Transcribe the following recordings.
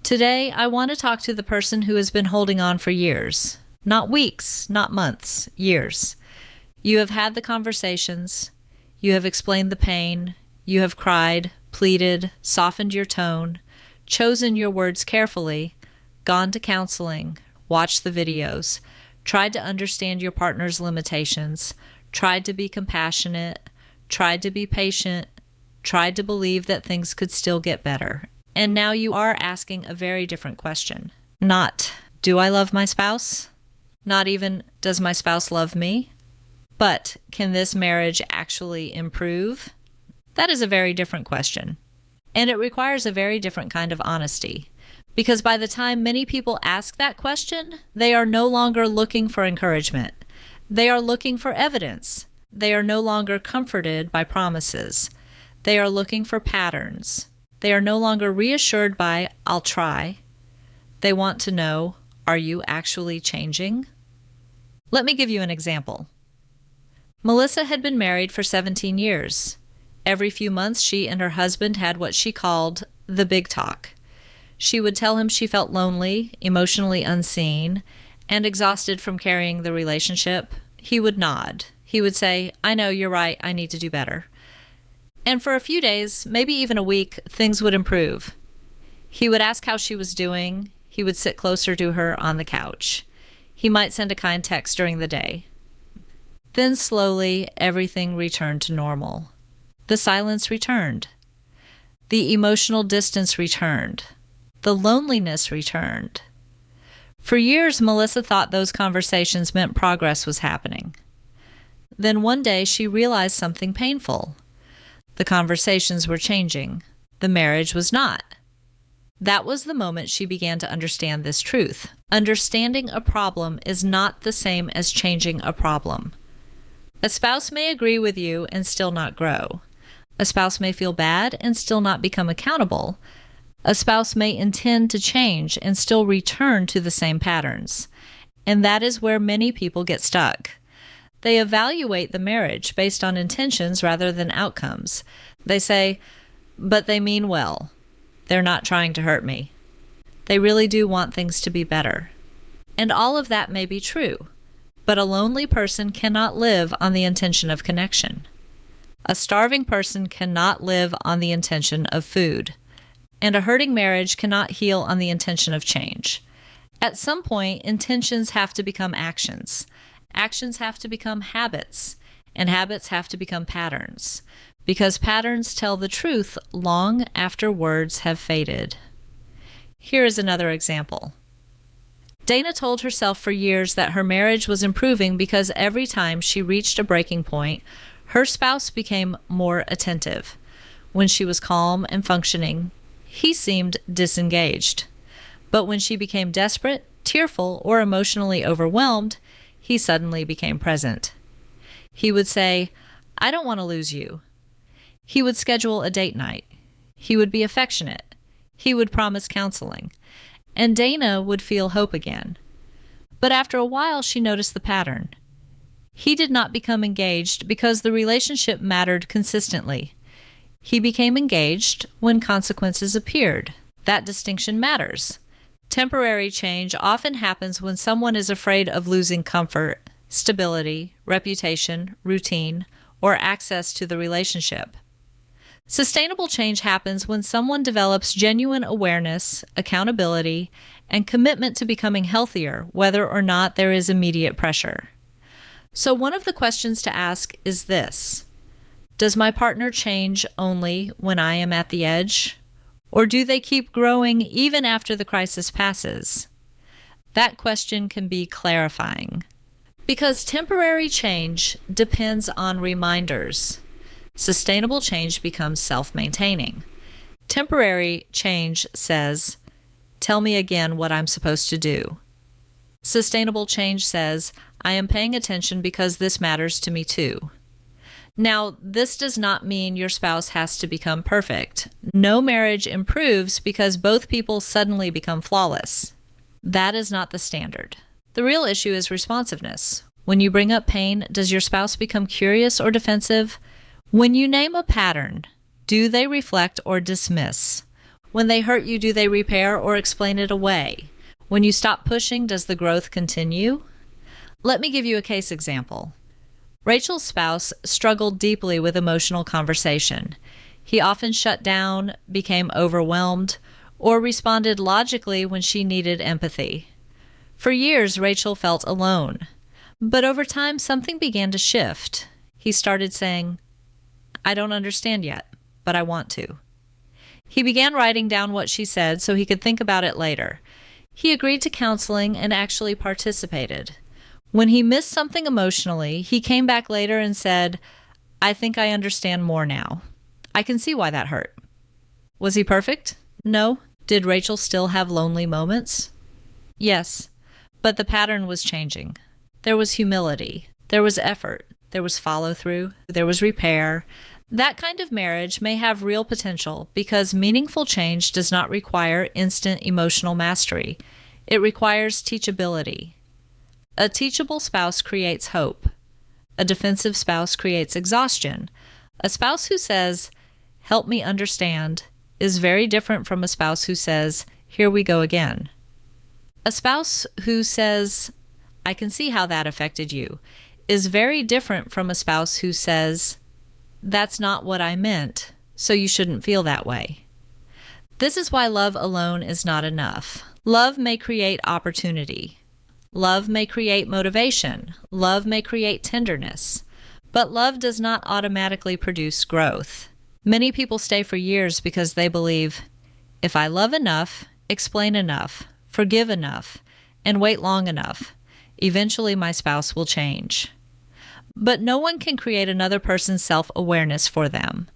Today, I want to talk to the person who has been holding on for years. Not weeks, not months, years. You have had the conversations. You have explained the pain. You have cried, pleaded, softened your tone, chosen your words carefully, gone to counseling, watched the videos, tried to understand your partner's limitations, tried to be compassionate, tried to be patient, tried to believe that things could still get better. And now you are asking a very different question. Not, do I love my spouse? Not even, does my spouse love me? But, can this marriage actually improve? That is a very different question. And it requires a very different kind of honesty. Because by the time many people ask that question, they are no longer looking for encouragement. They are looking for evidence. They are no longer comforted by promises. They are looking for patterns. They are no longer reassured by, I'll try. They want to know, are you actually changing? Let me give you an example. Melissa had been married for 17 years. Every few months, she and her husband had what she called the big talk. She would tell him she felt lonely, emotionally unseen, and exhausted from carrying the relationship. He would nod. He would say, I know, you're right, I need to do better. And for a few days, maybe even a week, things would improve. He would ask how she was doing. He would sit closer to her on the couch. He might send a kind text during the day. Then slowly, everything returned to normal. The silence returned. The emotional distance returned. The loneliness returned. For years, Melissa thought those conversations meant progress was happening. Then one day, she realized something painful. The conversations were changing. The marriage was not. That was the moment she began to understand this truth. Understanding a problem is not the same as changing a problem. A spouse may agree with you and still not grow. A spouse may feel bad and still not become accountable. A spouse may intend to change and still return to the same patterns. And that is where many people get stuck. They evaluate the marriage based on intentions rather than outcomes. They say, but they mean well. They're not trying to hurt me. They really do want things to be better. And all of that may be true, but a lonely person cannot live on the intention of connection. A starving person cannot live on the intention of food. And a hurting marriage cannot heal on the intention of change. At some point, intentions have to become actions. Actions have to become habits, and habits have to become patterns, because patterns tell the truth long after words have faded. Here is another example. Dana told herself for years that her marriage was improving because every time she reached a breaking point, her spouse became more attentive. When she was calm and functioning, he seemed disengaged. But when she became desperate, tearful, or emotionally overwhelmed, he suddenly became present. He would say, I don't want to lose you. He would schedule a date night. He would be affectionate. He would promise counseling. And Dana would feel hope again. But after a while, she noticed the pattern. He did not become engaged because the relationship mattered consistently. He became engaged when consequences appeared. That distinction matters. Temporary change often happens when someone is afraid of losing comfort, stability, reputation, routine, or access to the relationship. Sustainable change happens when someone develops genuine awareness, accountability, and commitment to becoming healthier, whether or not there is immediate pressure. So one of the questions to ask is this: does my partner change only when I am at the edge? Or do they keep growing even after the crisis passes? That question can be clarifying. Because temporary change depends on reminders. Sustainable change becomes self-maintaining. Temporary change says, tell me again what I'm supposed to do. Sustainable change says, I am paying attention because this matters to me too. Now, this does not mean your spouse has to become perfect. No marriage improves because both people suddenly become flawless. That is not the standard. The real issue is responsiveness. When you bring up pain, does your spouse become curious or defensive? When you name a pattern, do they reflect or dismiss? When they hurt you, do they repair or explain it away? When you stop pushing, does the growth continue? Let me give you a case example. Rachel's spouse struggled deeply with emotional conversation. He often shut down, became overwhelmed, or responded logically when she needed empathy. For years, Rachel felt alone. But over time, something began to shift. He started saying, "I don't understand yet, but I want to." He began writing down what she said so he could think about it later. He agreed to counseling and actually participated. When he missed something emotionally, he came back later and said, "I think I understand more now. I can see why that hurt." Was he perfect? No. Did Rachel still have lonely moments? Yes, but the pattern was changing. There was humility. There was effort. There was follow-through. There was repair. That kind of marriage may have real potential because meaningful change does not require instant emotional mastery. It requires teachability. A teachable spouse creates hope. A defensive spouse creates exhaustion. A spouse who says, "Help me understand," is very different from a spouse who says, "Here we go again." A spouse who says, "I can see how that affected you," is very different from a spouse who says, "That's not what I meant, so you shouldn't feel that way." This is why love alone is not enough. Love may create opportunity. Love may create motivation. Love may create tenderness. But love does not automatically produce growth. Many people stay for years because they believe, if I love enough, explain enough, forgive enough, and wait long enough, eventually my spouse will change. But no one can create another person's self-awareness for them.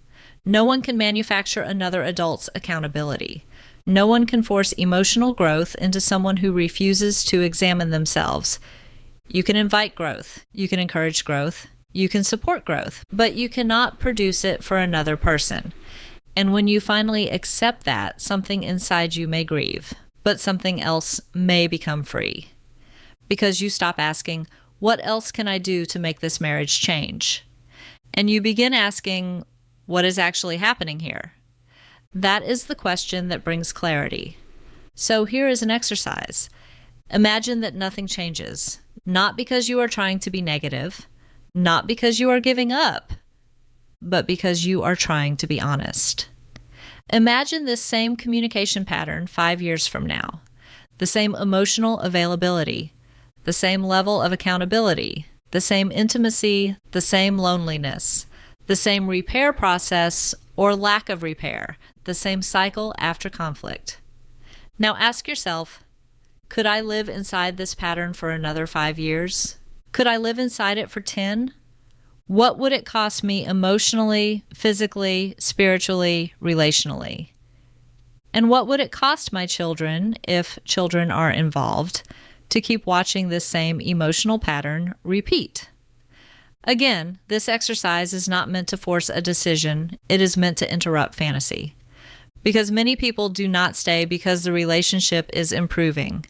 No one can manufacture another adult's accountability. No one can force emotional growth into someone who refuses to examine themselves. You can invite growth. You can encourage growth. You can support growth, but you cannot produce it for another person. And when you finally accept that, something inside you may grieve, but something else may become free. Because you stop asking, what else can I do to make this marriage change? And you begin asking, what is actually happening here? That is the question that brings clarity. So here is an exercise. Imagine that nothing changes, not because you are trying to be negative, not because you are giving up, but because you are trying to be honest. Imagine this same communication pattern 5 years from now, the same emotional availability, the same level of accountability, the same intimacy, the same loneliness, the same repair process or lack of repair, the same cycle after conflict. Now ask yourself, could I live inside this pattern for another 5 years? Could I live inside it for 10? What would it cost me emotionally, physically, spiritually, relationally? And what would it cost my children, if children are involved, to keep watching this same emotional pattern repeat? Again, this exercise is not meant to force a decision. It is meant to interrupt fantasy. Because many people do not stay because the relationship is improving.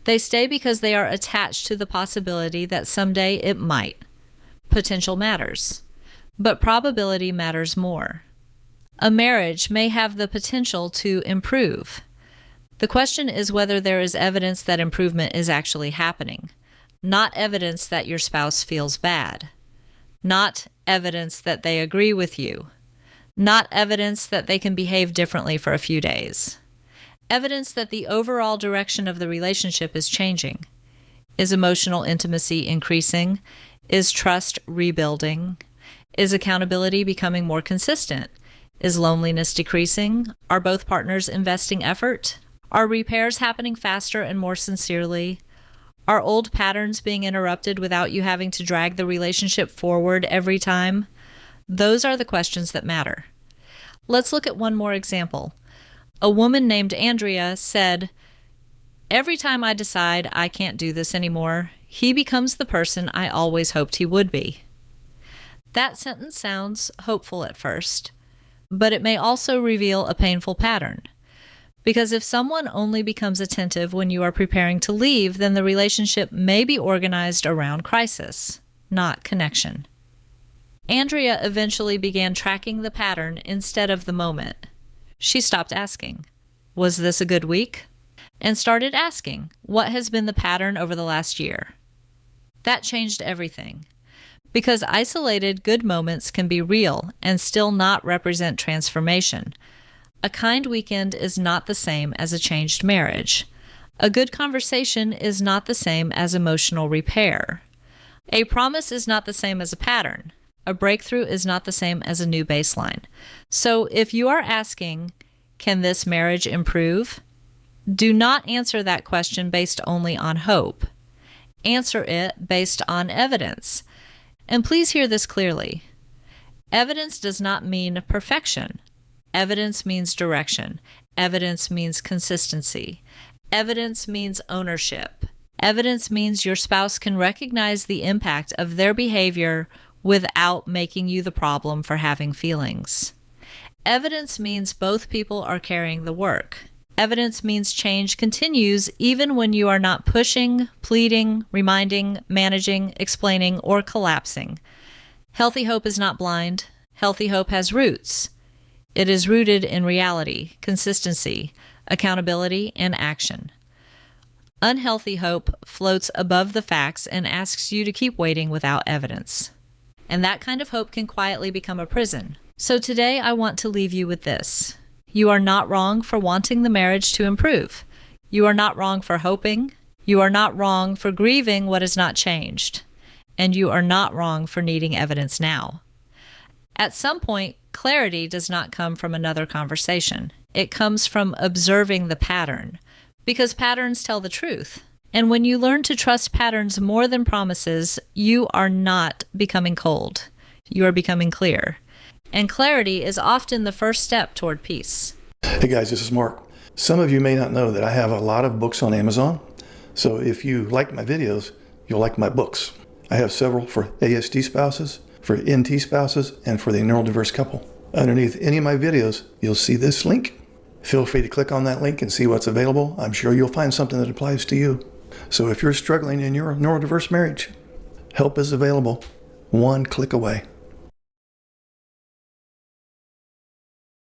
They stay because they are attached to the possibility that someday it might. Potential matters, but probability matters more. A marriage may have the potential to improve. The question is whether there is evidence that improvement is actually happening, not evidence that your spouse feels bad, not evidence that they agree with you, not evidence that they can behave differently for a few days. Evidence that the overall direction of the relationship is changing. Is emotional intimacy increasing? Is trust rebuilding? Is accountability becoming more consistent? Is loneliness decreasing? Are both partners investing effort? Are repairs happening faster and more sincerely? Are old patterns being interrupted without you having to drag the relationship forward every time? Those are the questions that matter. Let's look at one more example. A woman named Andrea said, "Every time I decide I can't do this anymore, he becomes the person I always hoped he would be." That sentence sounds hopeful at first, but it may also reveal a painful pattern. Because if someone only becomes attentive when you are preparing to leave, then the relationship may be organized around crisis, not connection. Andrea eventually began tracking the pattern instead of the moment. She stopped asking, Was this a good week? And started asking, what has been the pattern over the last year? That changed everything. Because isolated good moments can be real and still not represent transformation. A kind weekend is not the same as a changed marriage. A good conversation is not the same as emotional repair. A promise is not the same as a pattern. A breakthrough is not the same as a new baseline. So if you are asking, can this marriage improve? Do not answer that question based only on hope. Answer it based on evidence. And please hear this clearly. Evidence does not mean perfection. Evidence means direction. Evidence means consistency. Evidence means ownership. Evidence means your spouse can recognize the impact of their behavior without making you the problem for having feelings. Evidence means both people are carrying the work. Evidence means change continues even when you are not pushing, pleading, reminding, managing, explaining, or collapsing. Healthy hope is not blind. Healthy hope has roots. It is rooted in reality, consistency, accountability, and action. Unhealthy hope floats above the facts and asks you to keep waiting without evidence. And that kind of hope can quietly become a prison. So today I want to leave you with this. You are not wrong for wanting the marriage to improve. You are not wrong for hoping. You are not wrong for grieving what has not changed. And you are not wrong for needing evidence now. At some point, clarity does not come from another conversation. It comes from observing the pattern, because patterns tell the truth. And when you learn to trust patterns more than promises, you are not becoming cold. You are becoming clear. And clarity is often the first step toward peace. Hey guys, this is Mark. Some of you may not know that I have a lot of books on Amazon. So if you like my videos, you'll like my books. I have several for ASD spouses, for NT spouses, and for the neurodiverse couple. Underneath any of my videos, you'll see this link. Feel free to click on that link and see what's available. I'm sure you'll find something that applies to you. So if you're struggling in your neurodiverse marriage, help is available, one click away.